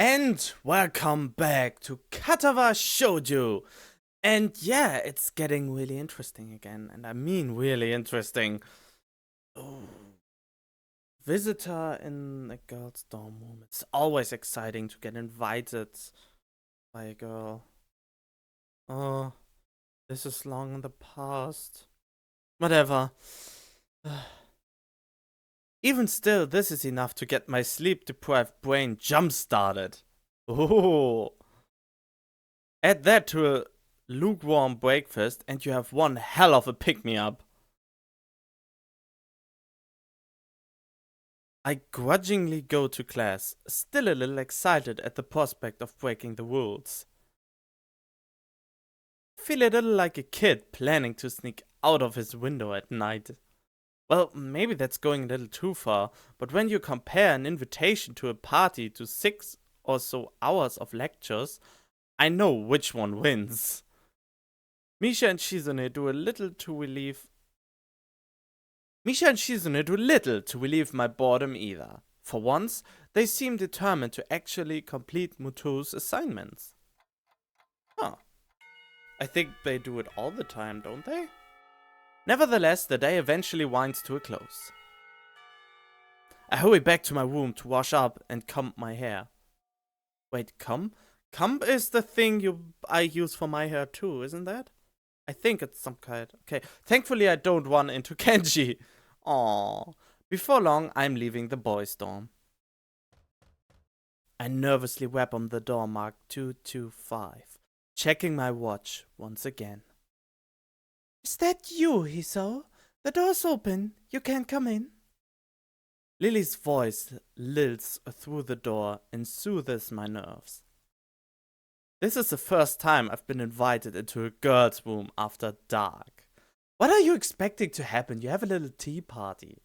And welcome back to Katawa Shoujo. And yeah, it's getting really interesting again. And I mean really interesting. Oh, visitor in a girl's dorm room. It's always exciting to get invited by a girl. Oh, this is long in the past. Whatever. Even still, this is enough to get my sleep-deprived brain jump-started. Oh. Add that to a lukewarm breakfast and you have one hell of a pick-me-up. I grudgingly go to class, still a little excited at the prospect of breaking the rules. Feel a little like a kid planning to sneak out of his window at night. Well, maybe that's going a little too far, but when you compare an invitation to a party to 6 or so hours of lectures, I know which one wins. Misha and Shizune do little to relieve my boredom either. For once, they seem determined to actually complete Muto's assignments. Huh. I think they do it all the time, don't they? Nevertheless, the day eventually winds to a close. I hurry back to my room to wash up and comb my hair. Wait, comb? Comb is the thing I use for my hair too, isn't that? I think it's some kind. Okay, thankfully I don't run into Kenji. Aww. Before long, I'm leaving the boys' dorm. I nervously rap on the door marked 225, checking my watch once again. Is that you, Hiso? The door's open. You can't come in. Lily's voice lilts through the door and soothes my nerves. This is the first time I've been invited into a girl's room after dark. What are you expecting to happen? You have a little tea party.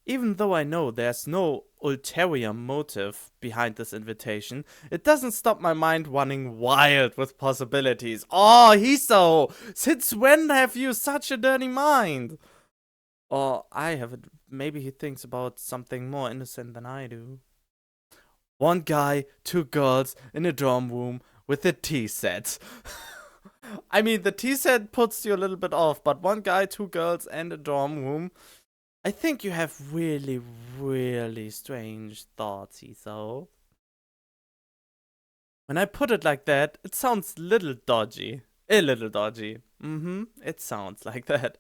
Even though I know there's no ulterior motive behind this invitation, it doesn't stop my mind running wild with possibilities. Oh, Hiso! Since when have you such a dirty mind? Or I have it. Maybe he thinks about something more innocent than I do. One guy, two girls in a dorm room with a tea set. I mean, the tea set puts you a little bit off, but one guy, two girls, and a dorm room. I think you have really, really strange thoughts, Hiso. When I put it like that, it sounds a little dodgy. It sounds like that.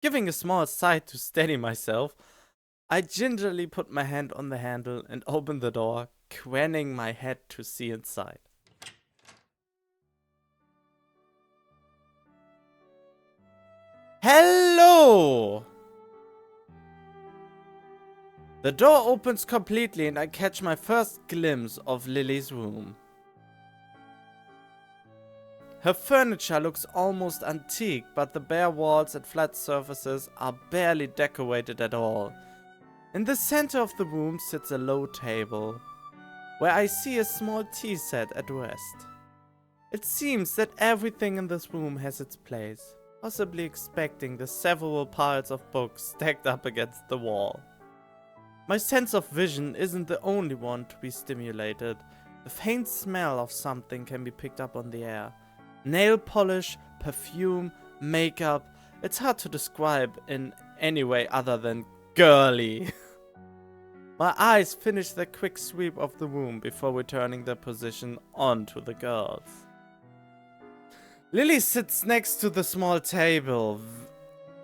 Giving a small sigh to steady myself, I gingerly put my hand on the handle and open the door, craning my head to see inside. Hello! The door opens completely and I catch my first glimpse of Lily's room. Her furniture looks almost antique, but the bare walls and flat surfaces are barely decorated at all. In the center of the room sits a low table, where I see a small tea set at rest. It seems that everything in this room has its place, possibly expecting the several piles of books stacked up against the wall. My sense of vision isn't the only one to be stimulated. The faint smell of something can be picked up on the air. Nail polish, perfume, makeup. It's hard to describe in any way other than girly. My eyes finish their quick sweep of the room before returning their position onto the girls. Lily sits next to the small table,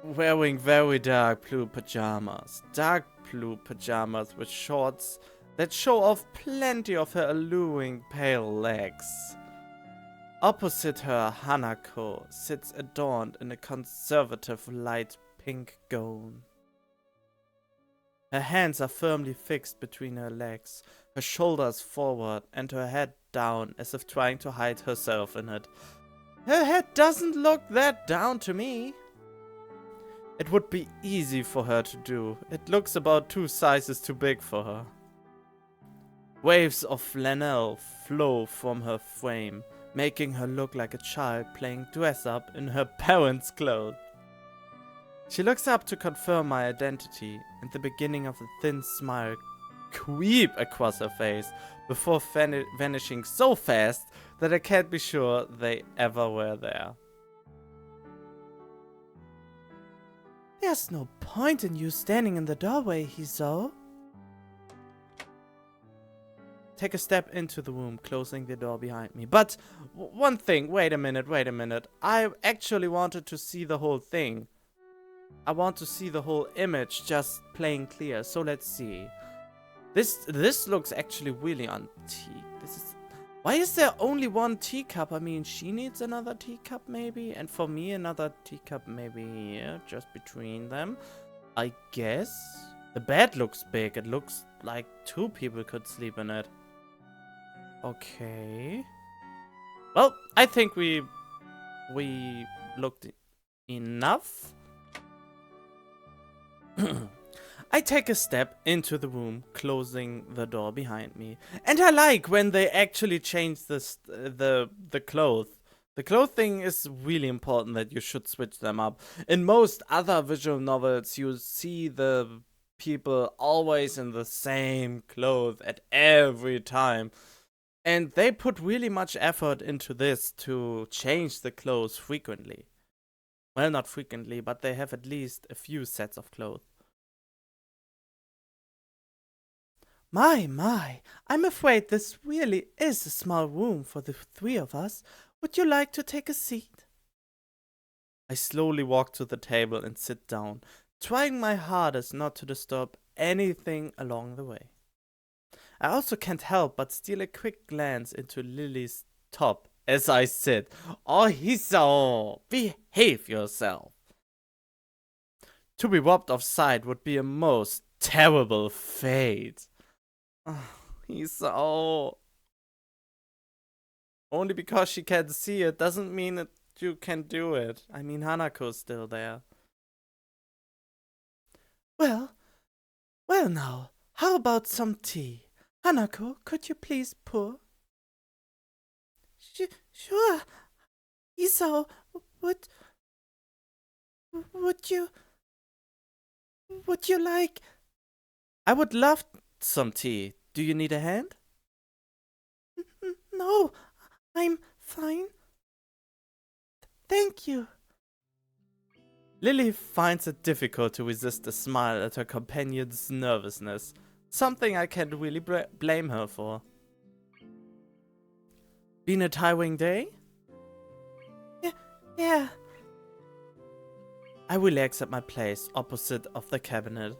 wearing very dark blue pajamas. Dark blue pajamas with shorts that show off plenty of her alluring pale legs. Opposite her, Hanako sits adorned in a conservative light pink gown. Her hands are firmly fixed between her legs, her shoulders forward and her head down as if trying to hide herself in it. Her head doesn't look that down to me. It would be easy for her to do. It looks about 2 sizes too big for her. Waves of flannel flow from her frame, making her look like a child playing dress-up in her parents' clothes. She looks up to confirm my identity, and the beginning of a thin smile queep across her face before vanishing so fast that I can't be sure they ever were there. There's no point in you standing in the doorway, Hiso. Take a step into the room, closing the door behind me. But one thing, wait a minute. I actually wanted to see the whole thing. I want to see the whole image just plain clear. So let's see. This looks actually really antique. Why is there only one teacup? I mean, she needs another teacup maybe, and for me another teacup maybe here, just between them. I guess. The bed looks big. It looks like 2 people could sleep in it. Okay. Well, I think we looked enough. I take a step into the room, closing the door behind me. And I like when they actually change the clothes. The clothing is really important that you should switch them up. In most other visual novels, you see the people always in the same clothes at every time. And they put really much effort into this to change the clothes frequently. Well, not frequently, but they have at least a few sets of clothes. My, I'm afraid this really is a small room for the 3 of us. Would you like to take a seat? I slowly walk to the table and sit down, trying my hardest not to disturb anything along the way. I also can't help but steal a quick glance into Lily's top as I sit. Oh, Hiso, behave yourself. To be robbed of sight would be a most terrible fate. Oh, Hiso. Only because she can't see it doesn't mean that you can do it. I mean, Hanako's still there. Well now, how about some tea? Hanako, could you please pour? Sure. Hiso, would you like? I would love some tea. Do you need a hand? No, I'm fine. Thank you. Lily finds it difficult to resist a smile at her companion's nervousness, something I can't really blame her for. Been a tiring day? Yeah. I relax at my place opposite of the cabinet.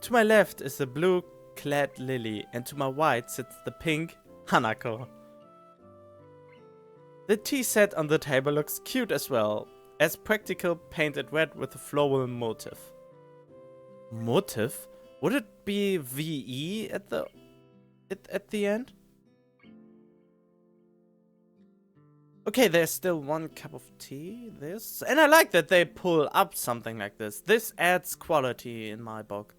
To my left is the blue-clad Lily, and to my right sits the pink Hanako. The tea set on the table looks cute as well, as practical, painted red with a floral motif. Motif? Would it be VE at the end? Okay, there's still 1 cup of tea. This, and I like that they pull up something like this. This adds quality in my book.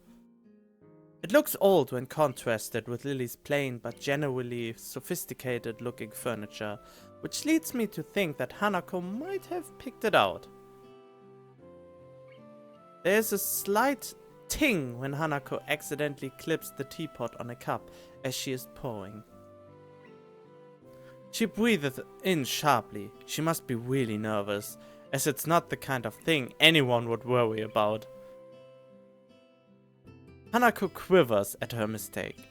It looks old when contrasted with Lily's plain but generally sophisticated looking furniture, which leads me to think that Hanako might have picked it out. There's a slight ting when Hanako accidentally clips the teapot on a cup as she is pouring. She breathes in sharply. She must be really nervous, as it's not the kind of thing anyone would worry about. Hanako quivers at her mistake.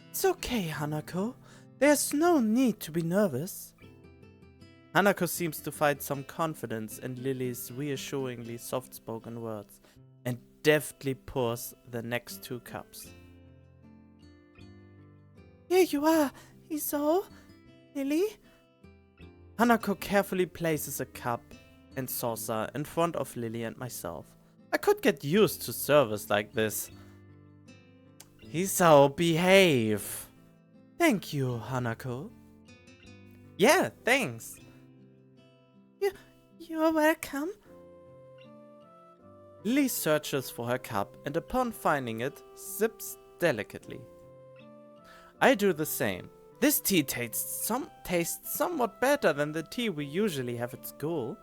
It's okay, Hanako. There's no need to be nervous. Hanako seems to find some confidence in Lily's reassuringly soft-spoken words and deftly pours the next 2 cups. Here you are, Hiso, Lily. Hanako carefully places a cup and saucer in front of Lily and myself. I could get used to service like this. Hiso, behave. Thank you, Hanako. Yeah, thanks. You're welcome. Lily searches for her cup and upon finding it, sips delicately. I do the same. This tea tastes somewhat better than the tea we usually have at school.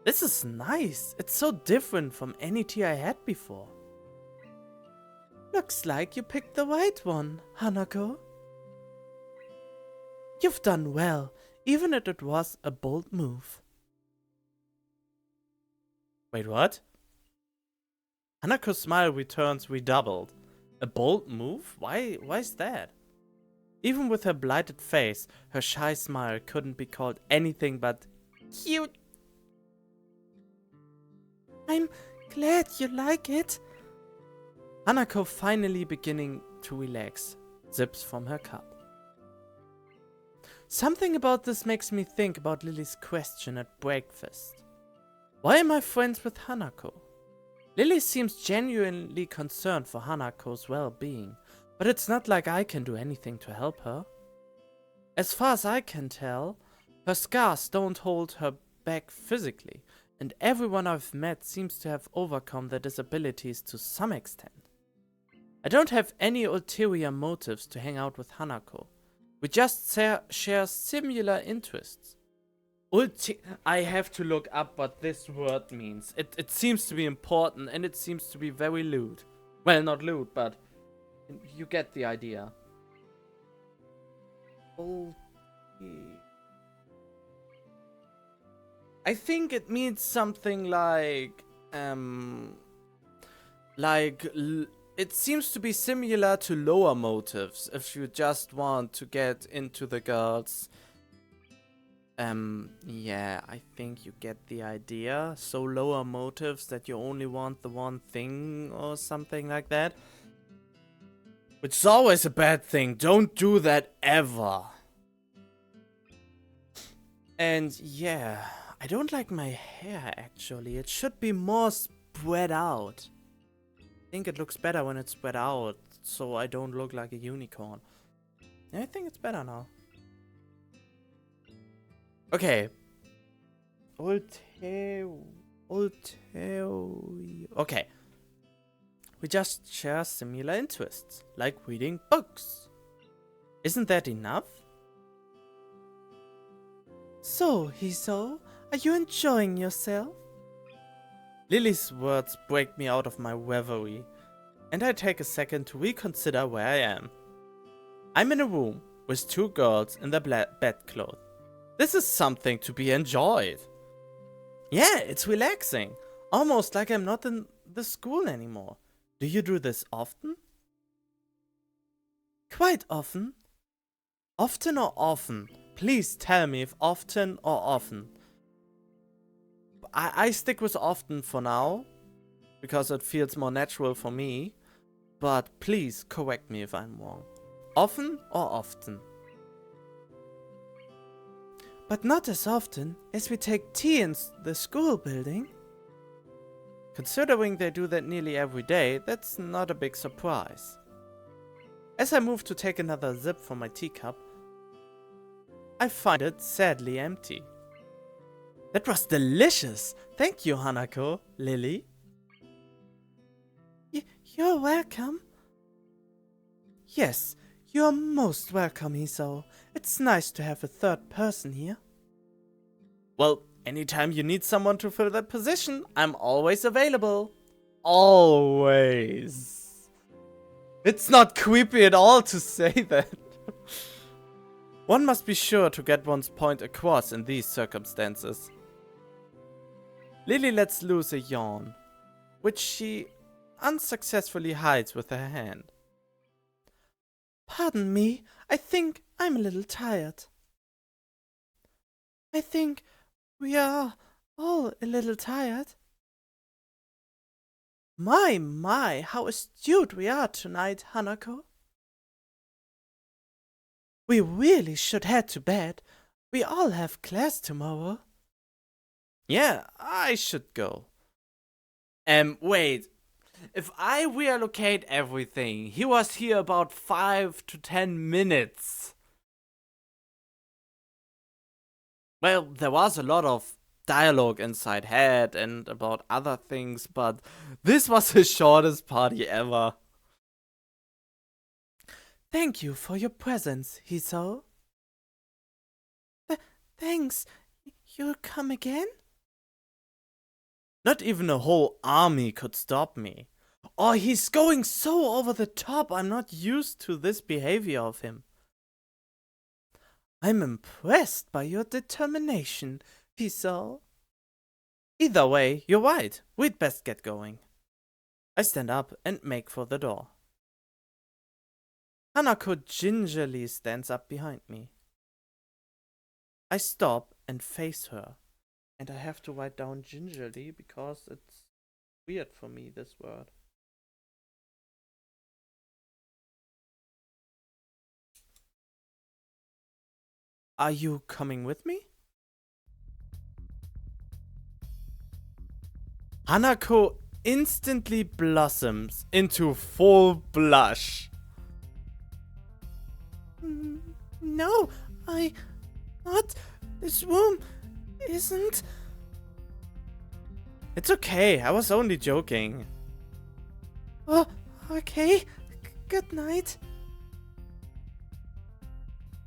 This is nice. It's so different from any tea I had before. Looks like you picked the right one, Hanako. You've done well, even if it was a bold move. Wait, what? Hanako's smile returns redoubled. A bold move? Why is that? Even with her blighted face, her shy smile couldn't be called anything but cute. I'm glad you like it. Hanako finally beginning to relax, sips from her cup. Something about this makes me think about Lily's question at breakfast. Why am I friends with Hanako? Lily seems genuinely concerned for Hanako's well-being, but it's not like I can do anything to help her. As far as I can tell, her scars don't hold her back physically, and everyone I've met seems to have overcome their disabilities to some extent. I don't have any ulterior motives to hang out with Hanako. We just share similar interests. I have to look up what this word means. It seems to be important and it seems to be very lewd. Well, not lewd, but you get the idea. I think it means something like it seems to be similar to lower motives if you just want to get into the girls. Yeah, I think you get the idea. So lower motives that you only want the one thing or something like that. Which is always a bad thing. Don't do that ever. And yeah, I don't like my hair actually. It should be more spread out. I think it looks better when it's spread out, so I don't look like a unicorn. Yeah, I think it's better now. Okay. Okay. We just share similar interests, like reading books. Isn't that enough? So, Hiso, are you enjoying yourself? Lily's words break me out of my reverie, and I take a second to reconsider where I am. I'm in a room with two girls in their bedclothes. This is something to be enjoyed. Yeah, it's relaxing. Almost like I'm not in the school anymore. Do you do this often? Quite often. Often or often? Please tell me if often or often. I stick with often for now, because it feels more natural for me. But please correct me if I'm wrong. Often or often? But not as often as we take tea in the school building. Considering they do that nearly every day, that's not a big surprise. As I move to take another sip from my teacup, I find it sadly empty. That was delicious! Thank you, Hanako, Lily. You're welcome. Yes, you're most welcome, Hiso. It's nice to have a third person here. Well, anytime you need someone to fill that position, I'm always available. Always. It's not creepy at all to say that. One must be sure to get one's point across in these circumstances. Lily lets loose a yawn, which she unsuccessfully hides with her hand. Pardon me, I think I'm a little tired. I think we are all a little tired. My, how astute we are tonight, Hanako. We really should head to bed. We all have class tomorrow. Yeah, I should go. Wait. If I reallocate everything, he was here about 5 to 10 minutes. Well, there was a lot of dialogue inside head and about other things, but this was the shortest party ever. Thank you for your presence, Hiso. Thanks. You'll come again? Not even a whole army could stop me. Oh, he's going so over the top. I'm not used to this behavior of him. I'm impressed by your determination, Hiso. Either way, you're right. We'd best get going. I stand up and make for the door. Hanako gingerly stands up behind me. I stop and face her. And I have to write down gingerly because it's weird for me, this word. Are you coming with me? Hanako instantly blossoms into full blush. No, not. This room isn't. It's okay, I was only joking. Oh, okay. Good night.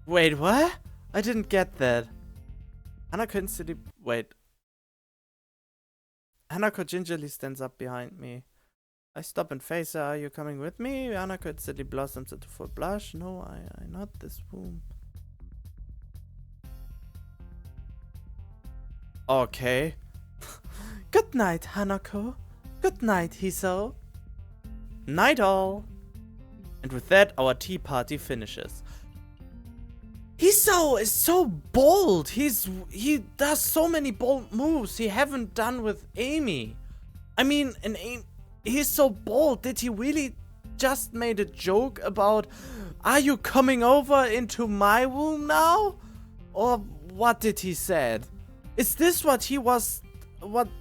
Wait, what? I didn't get that. Hanako gingerly stands up behind me. I stop and face her. Are you coming with me? Hanako instantly blossoms into full blush. No, I not this room. Okay. Good night, Hanako. Good night, Hiso. Night all. And with that, our tea party finishes. Hiso is so bold. He does so many bold moves he haven't done with Amy. I mean, he's so bold. Did he really just made a joke about, are you coming over into my room now? Or what did he said? Is this what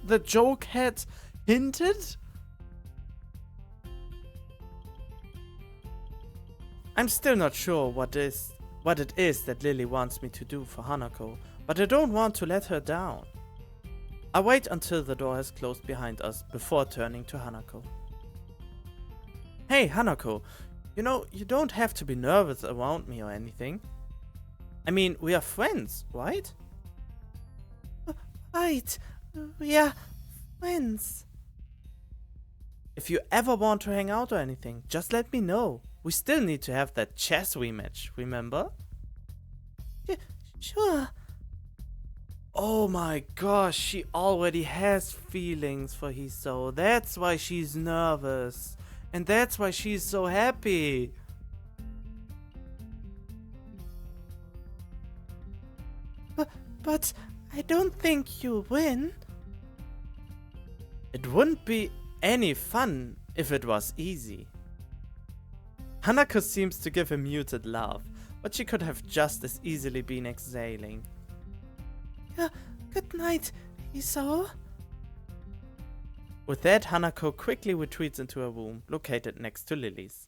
the joke had hinted? I'm still not sure what it is that Lily wants me to do for Hanako, but I don't want to let her down. I wait until the door has closed behind us before turning to Hanako. Hey, Hanako, you know, you don't have to be nervous around me or anything. I mean, we are friends, right? Right, we are friends. If you ever want to hang out or anything, just let me know. We still need to have that chess rematch, remember? Sure. Oh my gosh, she already has feelings for Hiso. That's why she's nervous. And that's why she's so happy. But I don't think you'll win. It wouldn't be any fun if it was easy. Hanako seems to give a muted laugh, but she could have just as easily been exhaling. Good night, Hiso. With that, Hanako quickly retreats into her room, located next to Lily's.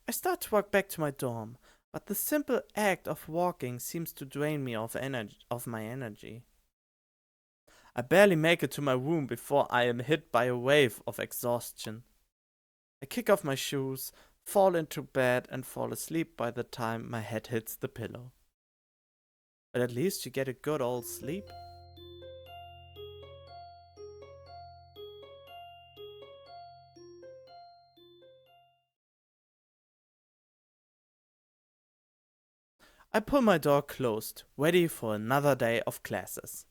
I start to walk back to my dorm, but the simple act of walking seems to drain me of my energy. I barely make it to my room before I am hit by a wave of exhaustion. I kick off my shoes, fall into bed and fall asleep by the time my head hits the pillow. But at least you get a good old sleep. I pull my door closed, ready for another day of classes.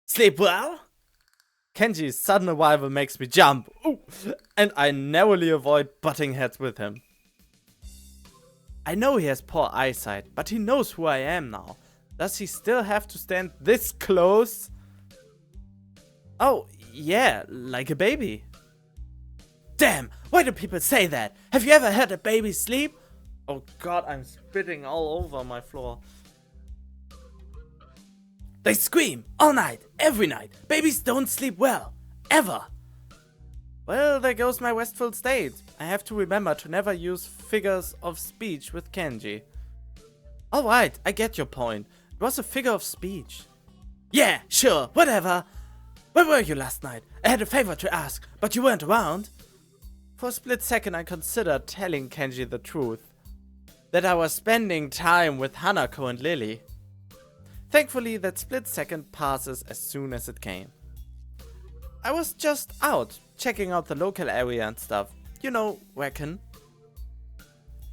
Sleep well? Kenji's sudden arrival makes me jump, and I narrowly avoid butting heads with him. I know he has poor eyesight, but he knows who I am now. Does he still have to stand this close? Oh, yeah, like a baby. Damn, why do people say that? Have you ever heard a baby sleep? Oh god, I'm spitting all over my floor. They scream all night, every night. Babies don't sleep well, ever. Well, there goes my wistful state. I have to remember to never use figures of speech with Kenji. Alright, I get your point. It was a figure of speech. Yeah, sure, whatever. Where were you last night? I had a favor to ask, but you weren't around. For a split second I considered telling Kenji the truth. That I was spending time with Hanako and Lily. Thankfully, that split second passes as soon as it came. I was just out, checking out the local area and stuff. You know, reckon.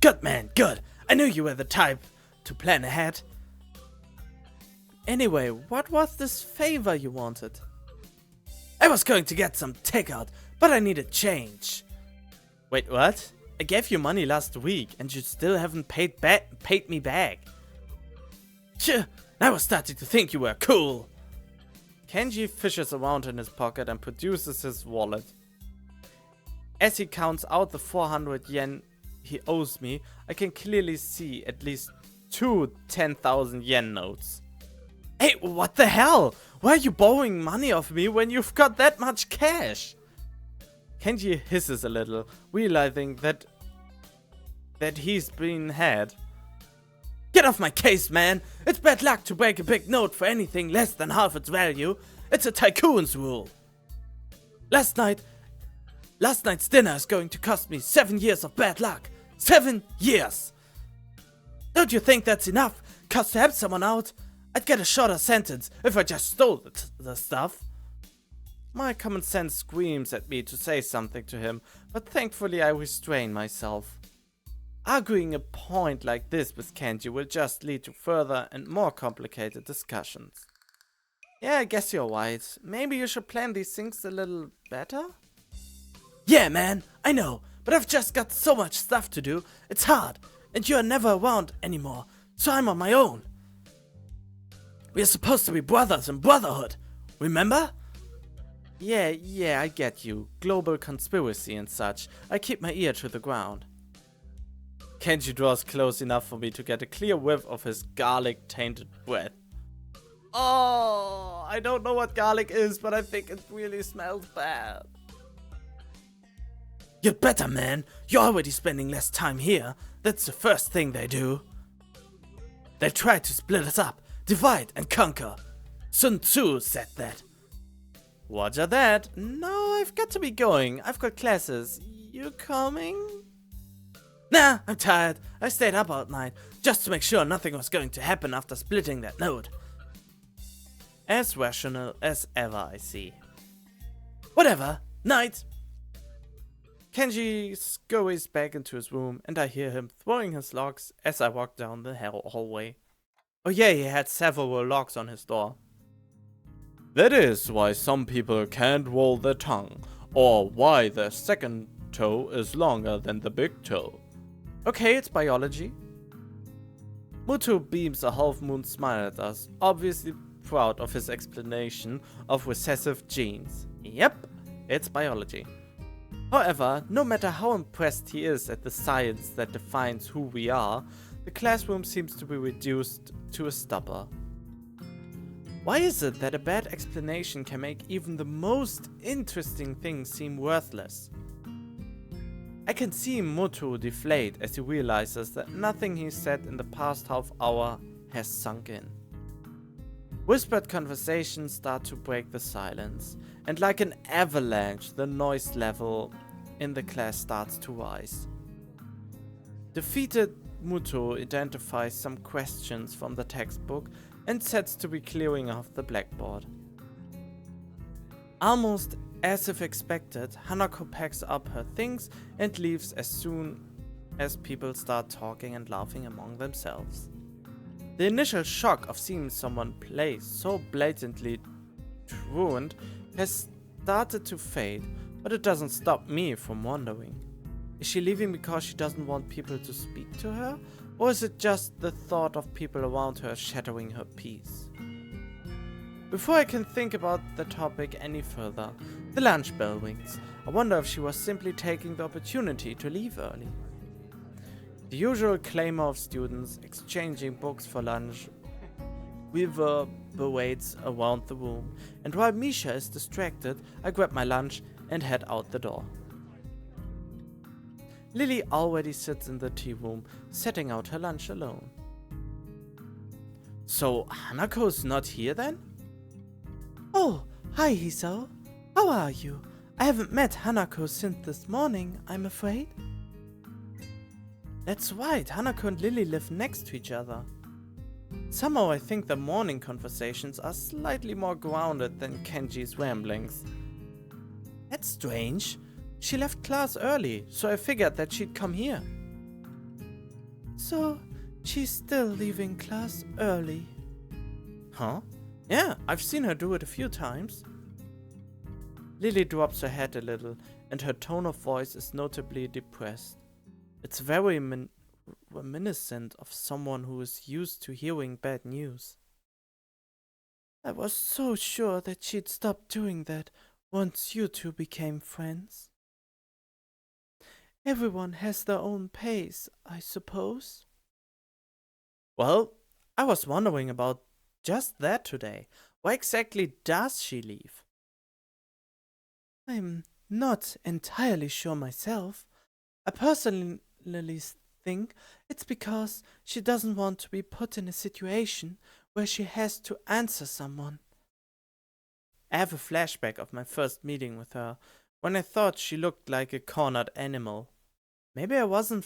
Good man, good. I knew you were the type to plan ahead. Anyway, what was this favor you wanted? I was going to get some takeout, but I needed change. Wait, what? I gave you money last week and you still haven't paid me back. Phew, I was starting to think you were cool. Kenji fishes around in his pocket and produces his wallet. As he counts out the 400 yen he owes me, I can clearly see at least 2 10,000 yen notes. Hey, what the hell? Why are you borrowing money off me when you've got that much cash? Kenji hisses a little, realizing that he's been had. Get off my case, man! It's bad luck to break a big note for anything less than half its value. It's a tycoon's rule. Last night's dinner is going to cost me 7 years of bad luck. 7 years! Don't you think that's enough? 'Cause to help someone out, I'd get a shorter sentence if I just stole the stuff. My common sense screams at me to say something to him, but thankfully I restrain myself. Arguing a point like this with Kenji will just lead to further and more complicated discussions. Yeah, I guess you're right. Maybe you should plan these things a little better? Yeah, man, I know, but I've just got so much stuff to do. It's hard, and you're never around anymore, so I'm on my own. We're supposed to be brothers in brotherhood, remember? Yeah, I get you. Global conspiracy and such. I keep my ear to the ground. Kenji draws close enough for me to get a clear whiff of his garlic-tainted breath. Oh, I don't know what garlic is, but I think it really smells bad. You'd better, man. You're already spending less time here. That's the first thing they do. They try to split us up, divide and conquer. Sun Tzu said that. Roger that. No, I've got to be going. I've got classes. You coming? Nah, I'm tired. I stayed up all night just to make sure nothing was going to happen after splitting that note. As rational as ever, I see. Whatever. Night. Kenji scurries back into his room and I hear him throwing his locks as I walk down the hallway. Oh yeah, he had several locks on his door. That is why some people can't roll their tongue, or why their second toe is longer than the big toe. Okay, it's biology. Muto beams a half-moon smile at us, obviously proud of his explanation of recessive genes. Yep, it's biology. However, no matter how impressed he is at the science that defines who we are, the classroom seems to be reduced to a stupor. Why is it that a bad explanation can make even the most interesting things seem worthless? I can see Muto deflate as he realizes that nothing he said in the past half hour has sunk in. Whispered conversations start to break the silence, and like an avalanche, the noise level in the class starts to rise. Defeated Muto identifies some questions from the textbook and sets to be clearing off the blackboard. Almost as if expected, Hanako packs up her things and leaves as soon as people start talking and laughing among themselves. The initial shock of seeing someone play so blatantly truant has started to fade, but it doesn't stop me from wondering. Is she leaving because she doesn't want people to speak to her? Or is it just the thought of people around her shattering her peace? Before I can think about the topic any further, the lunch bell rings. I wonder if she was simply taking the opportunity to leave early. The usual clamour of students exchanging books for lunch reverberates around the room, and while Misha is distracted, I grab my lunch and head out the door. Lily already sits in the tea room, setting out her lunch alone. So, Hanako's not here then? Oh, hi Hiso. How are you? I haven't met Hanako since this morning, I'm afraid. That's right, Hanako and Lily live next to each other. Somehow I think the morning conversations are slightly more grounded than Kenji's ramblings. That's strange. She left class early, so I figured that she'd come here. So, she's still leaving class early. Huh? Yeah, I've seen her do it a few times. Lily drops her head a little, and her tone of voice is notably depressed. It's very reminiscent of someone who is used to hearing bad news. I was so sure that she'd stop doing that once you two became friends. Everyone has their own pace, I suppose. Well, I was wondering about just that today. Why exactly does she leave? I'm not entirely sure myself. I personally think it's because she doesn't want to be put in a situation where she has to answer someone. I have a flashback of my first meeting with her, when I thought she looked like a cornered animal. Maybe I wasn't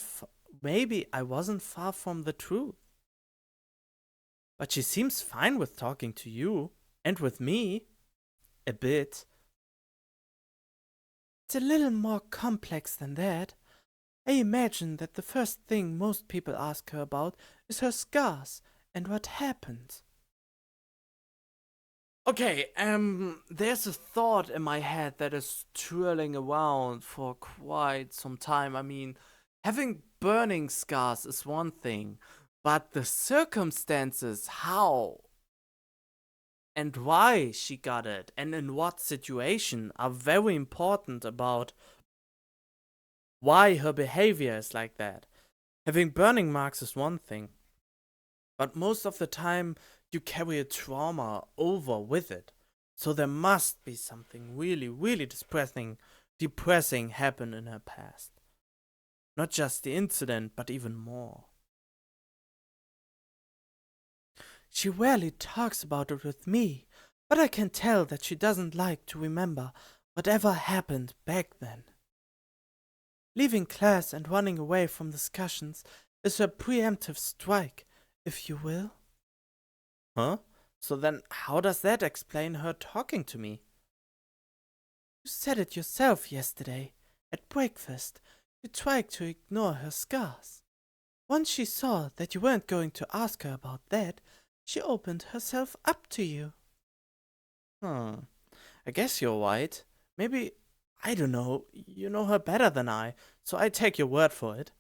far from the truth. But she seems fine with talking to you, and with me. A bit. It's a little more complex than that. I imagine that the first thing most people ask her about is her scars and what happened. Okay, there's a thought in my head that is twirling around for quite some time. I mean, having burning scars is one thing, but the circumstances, how and why she got it, and in what situation, are very important about why her behavior is like that. Having burning marks is one thing, but most of the time you carry a trauma over with it. So there must be something really, really depressing happen in her past. Not just the incident, but even more. She rarely talks about it with me, but I can tell that she doesn't like to remember whatever happened back then. Leaving class and running away from discussions is her preemptive strike, if you will. Huh? So then how does that explain her talking to me? You said it yourself yesterday. At breakfast, you tried to ignore her scars. Once she saw that you weren't going to ask her about that, she opened herself up to you. I guess you're right. Maybe, I don't know, you know her better than I, so I take your word for it.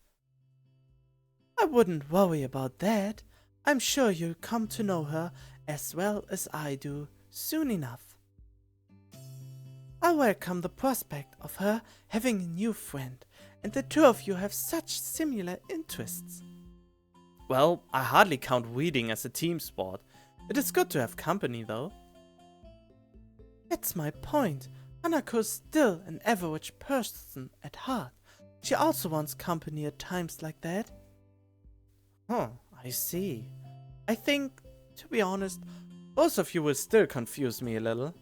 I wouldn't worry about that. I'm sure you'll come to know her as well as I do soon enough. I welcome the prospect of her having a new friend, and the two of you have such similar interests. Well, I hardly count reading as a team sport. It is good to have company, though. That's my point. Hanako's still an average person at heart. She also wants company at times like that. Huh, I see. I think, to be honest, both of you will still confuse me a little.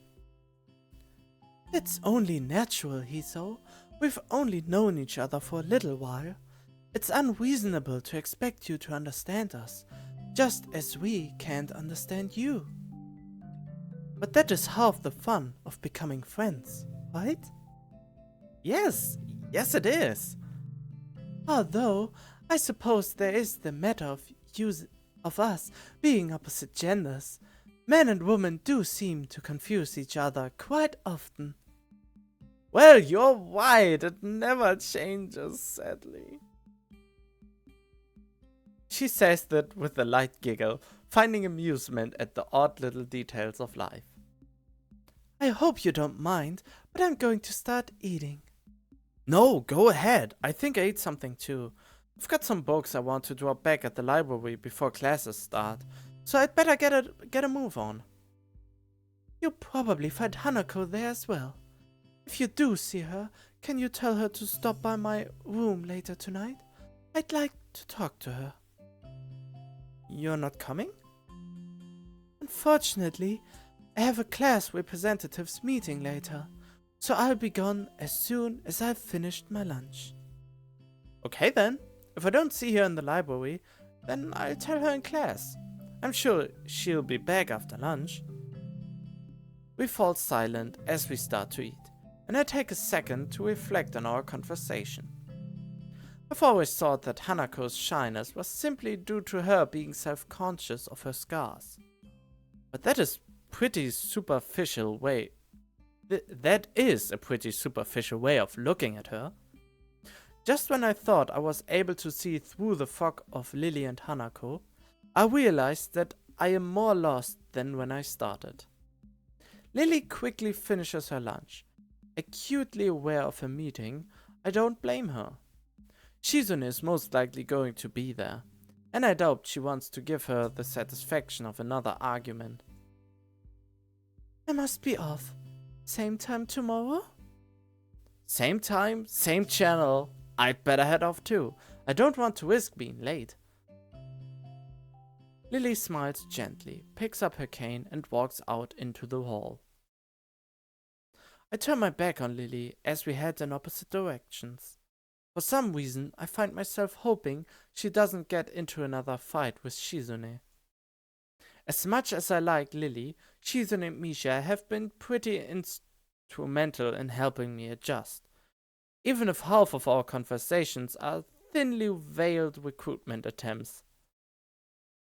It's only natural, Hiso. We've only known each other for a little while. It's unreasonable to expect you to understand us, just as we can't understand you. But that is half the fun of becoming friends, right? Yes it is. Although, I suppose there is the matter of us being opposite genders. Men and women do seem to confuse each other quite often. Well, you're right, it never changes, sadly. She says that with a light giggle, finding amusement at the odd little details of life. I hope you don't mind, but I'm going to start eating. No, go ahead. I think I ate something too. I've got some books I want to drop back at the library before classes start, so I'd better get a move on. You'll probably find Hanako there as well. If you do see her, can you tell her to stop by my room later tonight? I'd like to talk to her. You're not coming? Unfortunately, I have a class representatives meeting later, so I'll be gone as soon as I've finished my lunch. Okay then, if I don't see her in the library, then I'll tell her in class. I'm sure she'll be back after lunch. We fall silent as we start to eat. and I take a second to reflect on our conversation. I've always thought that Hanako's shyness was simply due to her being self-conscious of her scars. But that is pretty superficial way. That is a pretty superficial way of looking at her. Just when I thought I was able to see through the fog of Lily and Hanako, I realized that I am more lost than when I started. Lily quickly finishes her lunch. Acutely aware of her meeting, I don't blame her. Shizune is most likely going to be there, and I doubt she wants to give her the satisfaction of another argument. I must be off. Same time tomorrow? Same time, same channel. I'd better head off too. I don't want to risk being late. Lily smiles gently, picks up her cane and walks out into the hall. I turn my back on Lily as we head in opposite directions. For some reason, I find myself hoping she doesn't get into another fight with Shizune. As much as I like Lily, Shizune and Misha have been pretty instrumental in helping me adjust, even if half of our conversations are thinly veiled recruitment attempts.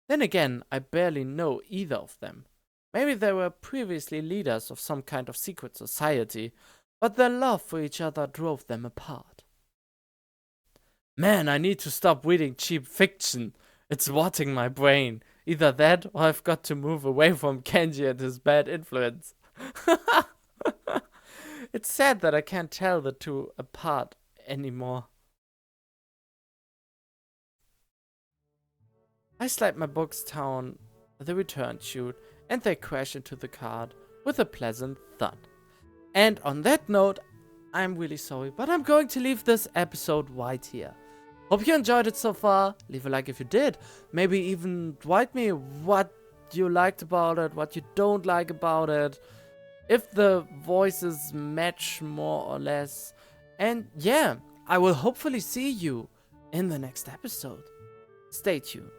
Then again, I barely know either of them. Maybe they were previously leaders of some kind of secret society, but their love for each other drove them apart. Man, I need to stop reading cheap fiction. It's rotting my brain. Either that, or I've got to move away from Kenji and his bad influence. It's sad that I can't tell the two apart anymore. I slide my books down the return chute, and they crash into the cart with a pleasant thud. And on that note, I'm really sorry, but I'm going to leave this episode right here. Hope you enjoyed it so far. Leave a like if you did. Maybe even write me what you liked about it, what you don't like about it, if the voices match more or less. And yeah, I will hopefully see you in the next episode. Stay tuned.